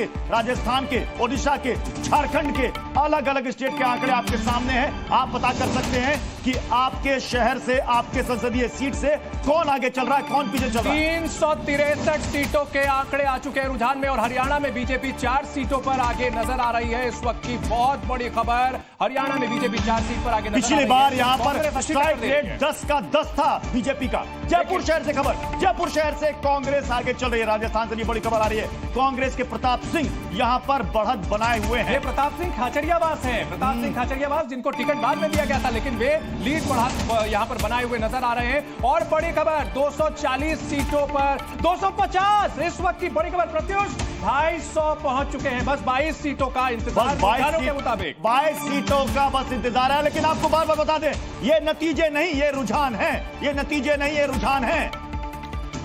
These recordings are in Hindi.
के, राजस्थान के, ओडिशा के, झारखंड के, अलग अलग स्टेट के आंकड़े आपके सामने हैं। आप पता कर सकते हैं कि आपके शहर से, आपके संसदीय सीट से कौन आगे चल रहा है, कौन पीछे चल रहा है। 363 सीटों के आंकड़े आ चुके हैं रुझान में, और हरियाणा में बीजेपी 4 सीटों पर आगे नजर आ रही है। इस वक्त की बहुत बड़ी खबर, हरियाणा में बीजेपी 4 सीट पर आगे नजर आ रही है। पिछली बार यहां पर स्ट्राइक रेट 10 का 10 था बीजेपी का। जयपुर शहर से खबर, जयपुर शहर से कांग्रेस आगे चल रही है। राजस्थान से भी बड़ी खबर आ रही है, कांग्रेस के प्रताप सिंह यहां पर बढ़त बनाए हुए हैं। ये प्रताप सिंह खाचरियावास हैं, प्रताप सिंह खाचरियावास, जिनको टिकट बाद में दिया गया था, लेकिन वे लीड बढ़ा यहां पर बनाए हुए नजर आ रहे हैं। और बड़ी खबर, 240 सीटों पर 250, इस वक्त की बड़ी खबर, प्रत्युष 250 पहुंच चुके हैं। बस 22 सीटों का इंतजार के मुताबिक, 22 सीटों का बस इंतजार है। लेकिन आपको बार बार बता दें, ये नतीजे नहीं, ये रुझान है, ये नतीजे नहीं, ये रुझान है।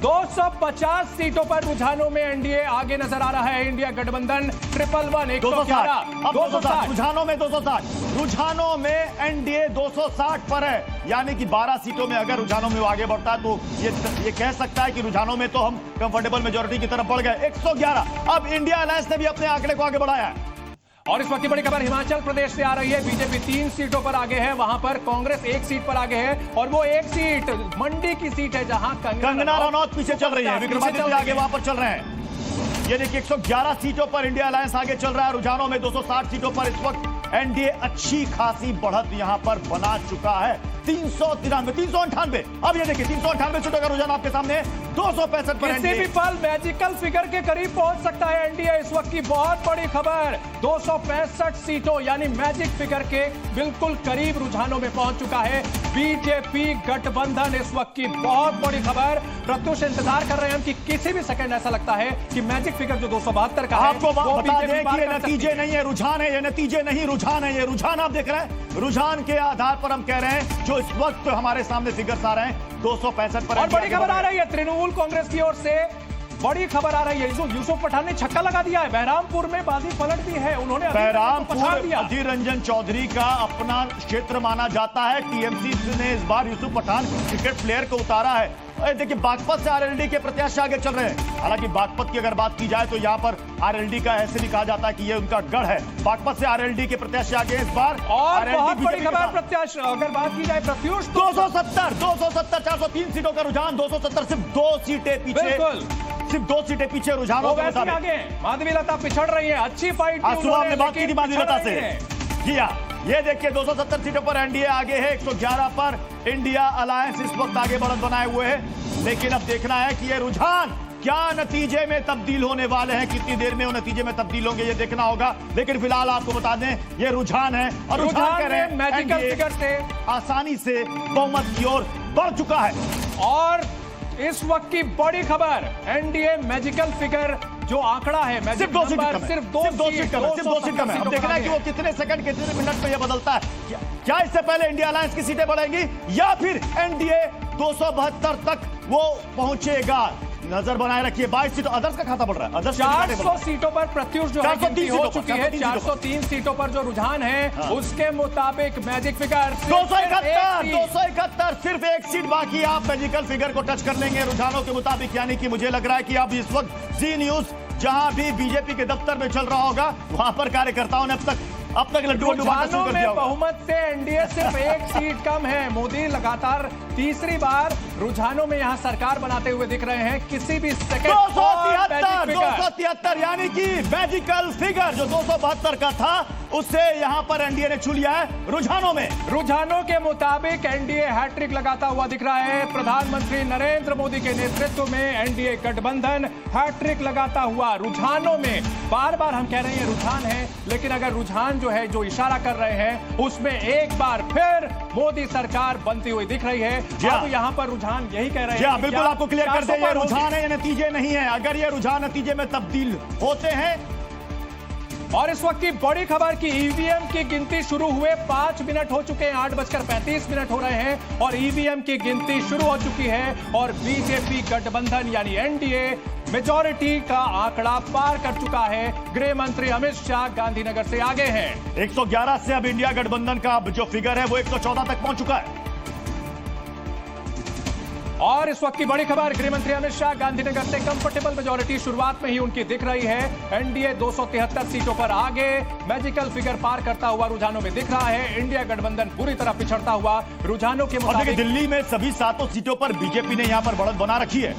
250 सीटों पर रुझानों में एनडीए आगे नजर आ रहा है। इंडिया गठबंधन 111 260, रुझानों में 260, रुझानों में एनडीए 260 पर है। यानी कि 12 सीटों में अगर रुझानों में वो आगे बढ़ता है तो ये कह सकता है कि रुझानों में तो हम कंफर्टेबल मेजोरिटी की तरफ बढ़ गए। 111, अब इंडिया अलायंस ने भी अपने आंकड़े को आगे बढ़ाया है। और इस वक्त की बड़ी खबर हिमाचल प्रदेश से आ रही है। बीजेपी 3 सीटों पर आगे है, वहां पर कांग्रेस 1 सीट पर आगे है, और वो 1 सीट मंडी की सीट है जहां कंगना रनौत पीछे चल रही है, विक्रमादित्य आगे वहां पर चल रहे हैं। ये देखिए 111 सीटों पर इंडिया अलायंस आगे चल रहा है। रुझानों में 260 सीटों पर इस वक्त एनडीए अच्छी खासी बढ़त यहां पर बना चुका है। 393, 398, अब ये देखिए 398 सीटों का रुझान आपके सामने, 265 पर किसी भी पल मैजिकल फिगर के करीब पहुंच सकता है एनडीए। इस वक्त की बहुत बड़ी खबर, 265 सीटों यानी मैजिक फिगर के बिल्कुल करीब रुझानों में पहुंच चुका है बीजेपी गठबंधन। इस वक्त की बहुत बड़ी खबर, प्रत्युष इंतजार कर रहे हैं हम कि किसी भी सेकंड ऐसा लगता है कि मैजिक फिगर जो 272 का है, आपको बता दें कि ये नतीजे नहीं है, रुझान है। ये नतीजे नहीं, रुझान है। ये रुझान आप देख रहे हैं, रुझान के आधार पर हम कह रहे हैं जो इस वक्त हमारे सामने फिगर्स आ रहे हैं 265 पर। और बड़ी खबर आ रही है तृणमूल कांग्रेस की ओर से, बड़ी खबर आ रही है, यूसुफ पठान ने छक्का लगा दिया है। बहरामपुर में बाजी पलट दी है उन्होंने, बहरामपुर अधीर रंजन चौधरी का अपना क्षेत्र माना जाता है। टीएमसी ने इस बार यूसुफ पठान क्रिकेट प्लेयर को उतारा है। देखिए बागपत से आरएलडी के प्रत्याशी आगे चल रहे हैं। हालांकि बागपत की अगर बात की जाए तो यहाँ पर आरएलडी का ऐसे भी कहा जाता है कि ये उनका गढ़ है। बागपत से आरएलडी के प्रत्याशी आगे इस बार। और बहुत बड़ी खबर प्रत्याशी, अगर बात की जाए प्रत्युष, 270 403 सीटों का रुझान, 270, सिर्फ 2 सीटें पीछे, सिर्फ 2 सीटें पीछे रुझानों के मुताबिक। आगे माधवी लता पिछड़ रही है, अच्छी फाइट सुबह हमने बात की थी माधवी लता से। जी हाँ, ये देखिए 270 सीटों पर एनडीए आगे है, 111 पर इंडिया अलायंस इस वक्त आगे बढ़त बनाए हुए है। लेकिन अब देखना है कि ये रुझान क्या नतीजे में तब्दील होने वाले हैं, कितनी देर में वो नतीजे में तब्दील होंगे ये देखना होगा। लेकिन फिलहाल आपको बता दें ये रुझान है, और रुझान कह रहे हैं मैजिकल फिगर से आसानी से बहुमत की ओर बढ़ चुका है। और इस वक्त की बड़ी खबर, एनडीए मैजिकल फिगर जो आंकड़ा है, सिर्फ 2 सीट कम है, सिर्फ 2 सीट कम है। अब देखना है कि वो कितने सेकंड, कितने मिनट में ये बदलता है। क्या इससे पहले इंडिया अलायंस की सीटें बढ़ेंगी या फिर एनडीए 272 तक वो पहुंचेगा। नजर बनाए रखिए। 22 सीटों, अदर्स का खाता बढ़ रहा है। अदर्स 400 सीटों पर प्रत्युष जो गिनती हो चुकी है, 403 सीटों पर जो रुझान है उसके मुताबिक मैजिक फिगर 271, सिर्फ 1 सीट बाकी। आप मैजिकल फिगर को टच कर लेंगे रुझानों के मुताबिक। यानी कि मुझे लग रहा है कि अब इस वक्त जी न्यूज जहां भी बीजेपी के दफ्तर में चल रहा होगा वहां पर कार्यकर्ताओं ने अब तक लड्डू बांटना शुरू कर दिया होगा। बहुमत से एनडीए सिर्फ 1 सीट कम है। मोदी लगातार तीसरी बार रुझानों में यहां सरकार बनाते हुए दिख रहे हैं। किसी भी सेकंड 273 यानी कि मैजिकल फिगर जो 272 का था उससे यहां पर एनडीए ने छू लिया है रुझानों में। रुझानों के मुताबिक एनडीए हैट्रिक लगाता हुआ दिख रहा है। प्रधानमंत्री नरेंद्र मोदी के नेतृत्व में एनडीए गठबंधन हैट्रिक लगाता हुआ रुझानों में। बार बार हम कह रहे हैं रुझान है, लेकिन अगर रुझान जो है, जो इशारा कर रहे हैं, उसमें एक बार फिर मोदी सरकार बनती हुई दिख रही है। अब यहां पर रुझान यही कह रहे हैं। बिल्कुल आपको क्लियर कर दे, ये रुझान है, ये नतीजे नहीं है। अगर ये रुझान नतीजे में तब्दील होते हैं। और इस वक्त की बड़ी खबर की ईवीएम की गिनती शुरू हुए 5 मिनट हो चुके हैं, 8:35 हो रहे हैं और ईवीएम की गिनती शुरू हो चुकी है। और बीजेपी गठबंधन यानी एनडीए मेजॉरिटी का आंकड़ा पार कर चुका है। गृह मंत्री अमित शाह गांधीनगर से आगे हैं। 111 से अब इंडिया गठबंधन का जो फिगर है वो 114 तक पहुंच चुका है। और इस वक्त की बड़ी खबर, गृह मंत्री अमित शाह गांधीनगर से कंफर्टेबल मेजॉरिटी शुरुआत में ही उनकी दिख रही है। एनडीए 273 सीटों पर आगे, मैजिकल फिगर पार करता हुआ रुझानों में दिख रहा है। इंडिया गठबंधन बुरी तरह पिछड़ता हुआ रुझानों के मुताबिक दिल्ली में सभी 7 सीटों पर बीजेपी ने यहां पर बढ़त बना रखी है।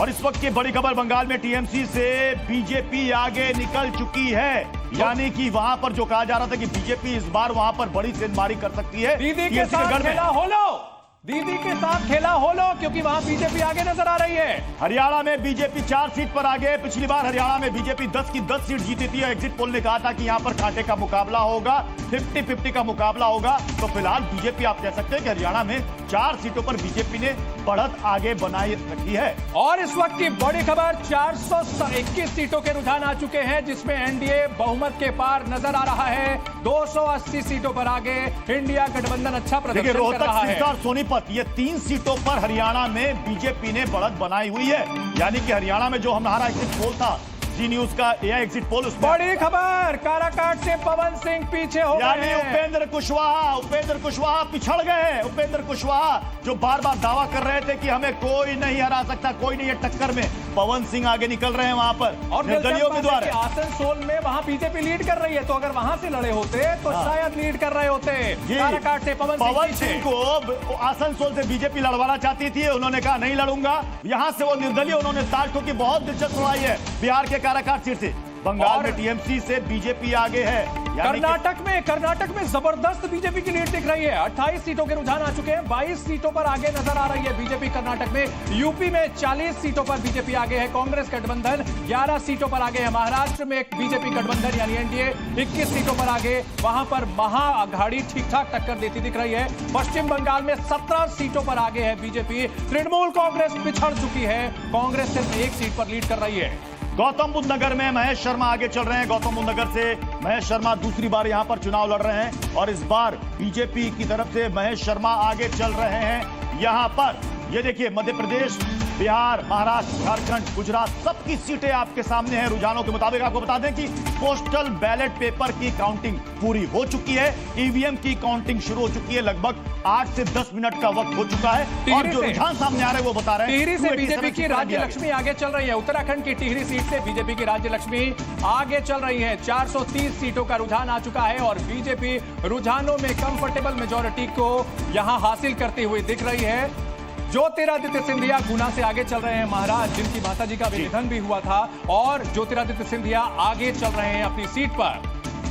और इस वक्त की बड़ी खबर, बंगाल में टीएमसी से बीजेपी आगे निकल चुकी है। यानी कि वहां पर जो कहा जा रहा था कि बीजेपी इस बार वहां पर बड़ी सेंधमारी कर सकती है। दीदी के साथ खेला हो लो, दीदी के साथ खेला हो लो, क्योंकि वहां बीजेपी आगे नजर आ रही है। हरियाणा में बीजेपी 4 सीट पर आगे। पिछली बार हरियाणा में बीजेपी 10 की 10 सीट जीती थी। एग्जिट पोल ने कहा था कि यहां पर कांटे का मुकाबला होगा, 50-50 का मुकाबला होगा। तो फिलहाल बीजेपी, आप कह सकते हैं कि हरियाणा में 4 सीटों पर बीजेपी ने बढ़त आगे बनाई रखी है। और इस वक्त की बड़ी खबर, 421 सीटों के रुझान आ चुके हैं, जिसमें एनडीए बहुमत के पार नजर आ रहा है। 280 सीटों पर आगे इंडिया गठबंधन अच्छा प्रदर्शन कर रहा है। रोहतक, सिरसा और सोनीपत, ये 3 सीटों पर हरियाणा में बीजेपी ने बढ़त बनाई हुई है। यानी कि हरियाणा में जो हमारा एग्जिट पोल था, जी न्यूज का एआई एग्जिट पोल, उसमें बड़ी खबर, काराकाट से पवन सिंह पीछे हो गए। यानी उपेंद्र कुशवाहा पिछड़ गए। उपेंद्र कुशवाहा जो बार बार दावा कर रहे थे कि हमें कोई नहीं हरा सकता, कोई नहीं है टक्कर में, पवन सिंह आगे निकल रहे हैं वहां पर। और निर्दलीय उम्मीदवार आसनसोल में वहां बीजेपी लीड कर रही है, तो अगर वहां से लड़े होते तो शायद लीड कर रहे होते। काराकाट से पवन सिंह को आसनसोल से बीजेपी लड़वाना चाहती थी, उन्होंने कहा नहीं लड़ूंगा। यहां से वो निर्दलीय, उन्होंने ताल ठोकी। बहुत दिलचस्प लड़ाई है बिहार के काराकाट सीट से। बंगाल में टीएमसी से बीजेपी आगे है। कर्नाटक में जबरदस्त बीजेपी की लीड दिख रही है। 28 सीटों के रुझान आ चुके हैं, 22 सीटों पर आगे नजर आ रही है बीजेपी कर्नाटक में। यूपी में 40 सीटों पर बीजेपी आगे है। कांग्रेस गठबंधन 11 सीटों पर आगे है। महाराष्ट्र में एक बीजेपी गठबंधन यानी एनडीए 21 सीटों पर आगे, वहां पर महाअघाड़ी ठीक ठाक टक्कर देती दिख रही है। पश्चिम बंगाल में 17 सीटों पर आगे है बीजेपी। तृणमूल कांग्रेस पिछड़ चुकी है, कांग्रेस सिर्फ 1 सीट पर लीड कर रही है। गौतम बुद्ध नगर में महेश शर्मा आगे चल रहे हैं। गौतम बुद्ध नगर से महेश शर्मा दूसरी बार यहां पर चुनाव लड़ रहे हैं और इस बार बीजेपी की तरफ से महेश शर्मा आगे चल रहे हैं। यहां पर ये देखिए, मध्य प्रदेश, बिहार, महाराष्ट्र, झारखंड, गुजरात, सबकी सीटें आपके सामने हैं। रुझानों के मुताबिक आपको बता दें कि पोस्टल बैलेट पेपर की काउंटिंग पूरी हो चुकी है। ईवीएम की काउंटिंग शुरू हो चुकी है। लगभग 8 से 10 मिनट का वक्त हो चुका है और जो रुझान सामने आ रहे हैं वो बता रहे हैं। टिहरी से बीजेपी की राज्य लक्ष्मी आगे चल रही है। उत्तराखंड की टिहरी सीट से बीजेपी की राज्य लक्ष्मी आगे चल रही है। 430 सीटों का रुझान आ चुका है और बीजेपी रुझानों में कंफर्टेबल मेजॉरिटी को यहां हासिल करती हुई दिख रही है। ज्योतिरादित्य सिंधिया गुना से आगे चल रहे हैं, महाराज जिनकी माताजी का भी निधन भी हुआ था, और ज्योतिरादित्य सिंधिया आगे चल रहे हैं अपनी सीट पर।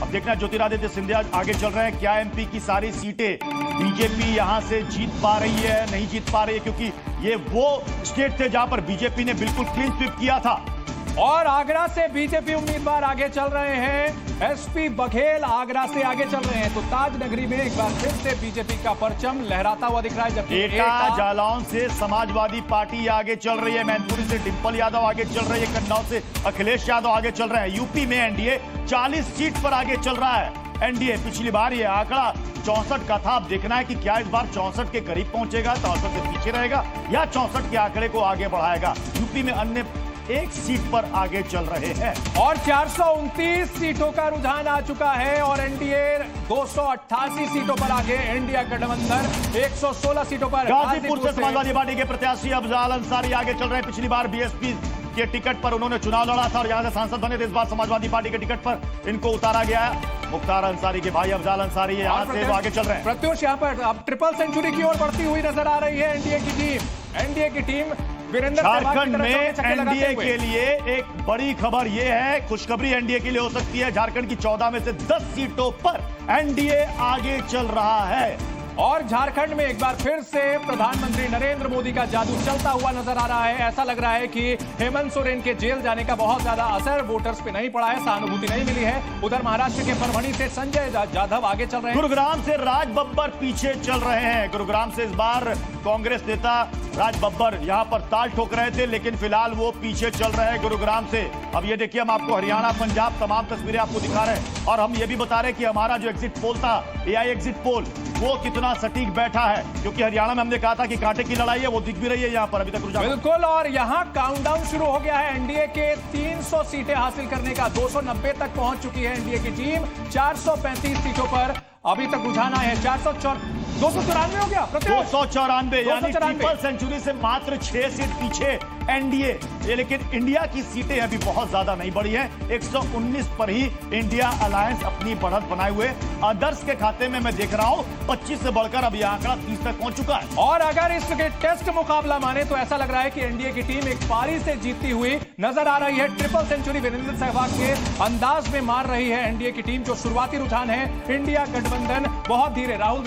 अब देखना ज्योतिरादित्य सिंधिया आगे चल रहे हैं। क्या एमपी की सारी सीटें बीजेपी यहां से जीत पा रही है, नहीं जीत पा रही है? क्योंकि ये वो स्टेट थे जहां पर बीजेपी ने बिल्कुल क्लीन स्वीप किया था। और आगरा से बीजेपी उम्मीदवार आगे चल रहे हैं। एसपी बघेल आगरा से आगे चल रहे हैं। तो ताज नगरी में एक बार फिर से बीजेपी का परचम लहराता हुआ दिख रहा है। जबकि एटा जालौन से समाजवादी पार्टी आगे चल रही है। मैनपुरी से डिंपल यादव आगे चल रही है। कन्नौज से अखिलेश यादव आगे चल रहे हैं। यूपी में एनडीए 40 सीट पर आगे चल रहा है। एनडीए पिछली बार ये आंकड़ा 64 का था। अब देखना है कि क्या इस बार 64 के करीब पहुंचेगा, 64 से पीछे रहेगा, या 64 के आंकड़े को आगे बढ़ाएगा। यूपी में अन्य 1 सीट पर आगे चल रहे हैं। और 429 सीटों का रुझान आ चुका है और एनडीए 288 सीटों पर आगे। इंडिया गठबंधन 116 सीटों पर। गाजीपुर से समाजवादी पार्टी के प्रत्याशी अफजाल अंसारी आगे चल रहे हैं। पिछली बार बीएसपी के टिकट पर उन्होंने चुनाव लड़ा था और यहां से सांसद बने थे। इस बार समाजवादी पार्टी के टिकट पर इनको उतारा गया है। मुख्तार अंसारी के भाई अफजाल अंसारी यहां से आगे चल रहे हैं। प्रत्युष यहां पर अब ट्रिपल सेंचुरी की ओर बढ़ती हुई नजर आ रही है एनडीए की टीम। एनडीए की टीम झारखंड में एनडीए के लिए एक बड़ी खबर यह है, खुशखबरी एनडीए के लिए हो सकती है। झारखंड की 14 में से 10 सीटों पर एनडीए आगे चल रहा है। और झारखंड में एक बार फिर से प्रधानमंत्री नरेंद्र मोदी का जादू चलता हुआ नजर आ रहा है। ऐसा लग रहा है कि हेमंत सोरेन के जेल जाने का बहुत ज्यादा असर वोटर्स पे नहीं पड़ा है, सहानुभूति नहीं मिली है। उधर महाराष्ट्र के परभणी से संजय जाधव आगे चल रहे हैं। गुरुग्राम से राज बब्बर पीछे चल रहे हैं। गुरुग्राम से इस बार कांग्रेस नेता राज बब्बर यहां पर ताल ठोक रहे थे, लेकिन फिलहाल वो पीछे चल रहे हैं गुरुग्राम से। अब ये देखिए, हम आपको हरियाणा, पंजाब तमाम तस्वीरें आपको दिखा रहे हैं और हम ये भी बता रहे हैं कि हमारा जो एग्जिट पोल था, एआई एग्जिट पोल, वो कितना सटीक बैठा है। क्योंकि हरियाणा में हमने कहा था कि कांटे की लड़ाई है, वो दिख भी रही है यहाँ पर अभी तक। बिल्कुल, और यहाँ काउंटडाउन शुरू हो गया है एनडीए के 300 सीटें हासिल करने का। 290 तक पहुंच चुकी है एनडीए की टीम। 435 सीटों पर अभी तक रुझान आए हैं। 294 हो गया प्रत्युष। 294 यानी 294 ट्रिपल सेंचुरी से मात्र 6 सीट पीछे एनडीए। ये लेकिन इंडिया की सीटें अभी बहुत ज्यादा नहीं बढ़ी हैं, 119 पर ही इंडिया अलायंस अपनी बढ़त बनाए हुए। अदर्स के खाते में मैं देख रहा हूं 25 से बढ़कर अब यह आंकड़ा 30 तक पहुंच चुका है। और अगर इसके टेस्ट मुकाबला माने तो ऐसा लग रहा है कि एनडीए की टीम एक पारी से जीतती हुई नजर आ रही है। ट्रिपल सेंचुरी वीरेंद्र सहवाग के अंदाज में मार रही है एनडीए की टीम। जो शुरुआती रुझान है इंडिया गठबंधन बहुत धीरे। राहुल